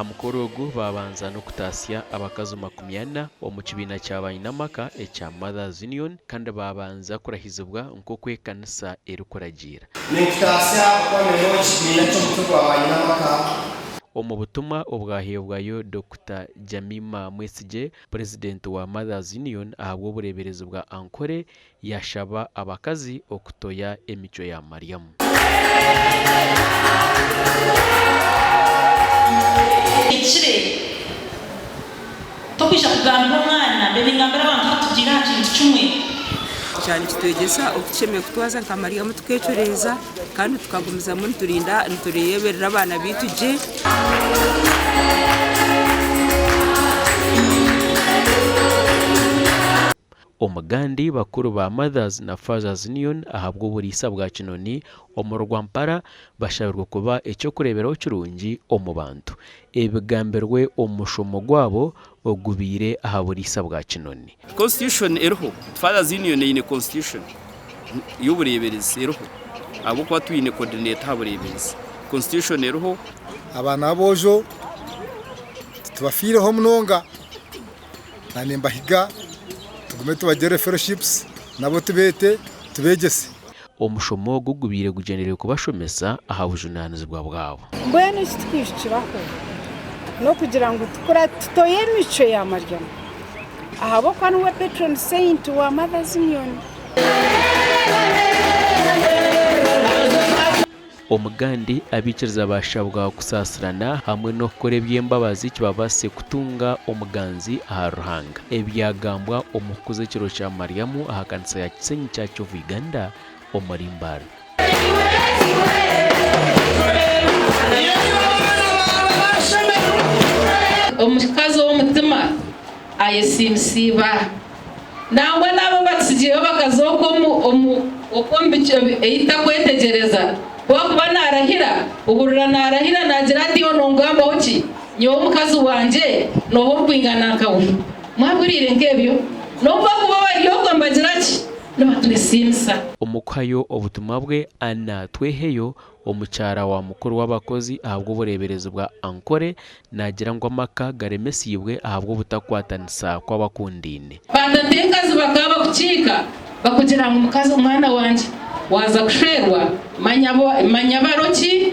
aha mukoro ogu babanza no kutasya abakazi 40 omu kibiina ky'abanyamaka ekya Mothers Union kandi babanza kurahizibwa nko kwekanisa erikuragira nikutasya kwamero kibiina ky'omutwe gw'abanyamaka. Omu butumwa obwahebwayo Dr. Jamima Mwesige, President wa Mothers Union ahabwa obureberezi bwa Ankore, yashaba abakazi okutoya emicwe ya Mariam. Ekire tokwisha kugamba omwana bebingambira abantu batugira kintu kimwe cyane kitwegesa okucheme kutwaza nka Mariam tukecoreza kandi tukagumiza muri turinda ntureyeberera abana bituje. Omugandi bakuru ba Mothers na Fathers Union ahabwa oburisa bwa kinoni omurwa Mpara bashabirwa kuba ekyo kureberaho kirungi omu bantu. Ebigambirwe omushomo gwabo ogubire aha burisa bwa kinoni. Constitution eriho Fathers Union ine constitution y'ubureberezi eriho abo kwa twine coordinate habureberezi constitution eriho abana bojo tubafireho munonga nanembahiga tugume tubagere fellowships nabo tubete tubegese. Omushomo gugubire gugendereye kubashomesa aha bujunanizwa bwabo. Mbwene kitwishiraho no kugira ngo tukora tutoye emicwe ya Mariam ahabo kwa nuwe patron saint wa Mothers Union. Omugandi abikiriza bashabwa kusasirana hamwe no kukora eby'embabazi kibabase kutunga omuganzi aha Ruhanga. Ebyagambwa omukuze ekiro kya Mariam aha kanisa ya Agacencwire kya Uganda omuri Mbarara. Omukazi w'omutima ayesimsiba nangwa nabo batsigiye bakazi okombicho eyita kwetegereza wakuba narahira uburura narahira nagira ati onongamba uki nyo omukazi wanje noho kwingana nkawe mwaburire ngebyo nomba kuba waliyo mbagira ki n'abatwesimsa. Omukayo obutumwa bwe anatweheyo omucyara wa mukuru w'abakozi ahabwa obureberezi bwa Ankore nagira ngo amaka garemesibwe ahabwa obutakwatanisa kw'abakundine. Batatengazi bakaba kucika bakugira ngo mukazi umwana wanje waza kushwerwa manyabaroki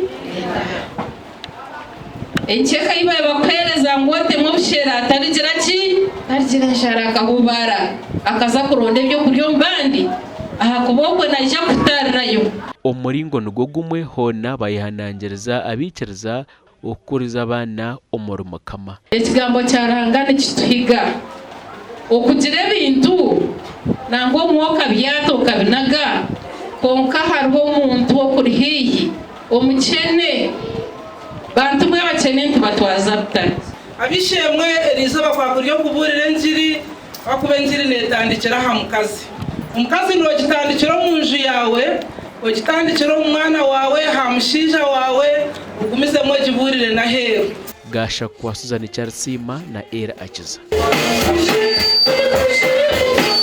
encheka ibaye bakwereza ngote mubushera atarigira ki arigira sharaka hubara akaza kuronda byo kuryo mbandi aha kubokwe najya kutarirayo. Omuringo nugwo gumwe hona bayihanangiriza abikiriza okuriza abana omurimo kama. Ekigambo cyarangana kituhiga okugira ebintu nangwa omwoka byato kabinaga konka hariho omuntu okurihiyi omukene bantu bwa bakene ntubatwaza butari abishemwe erizo bakwakuryo kuburira enjiri bakube enjiri netandikira ha mukazi omukazi no gitandikira mu nju yawe ogitandikira umwana wawe ha mushija wawe ugumize mu giburire na heru. Gasha kwa Suzanne Charles na Era Akiza.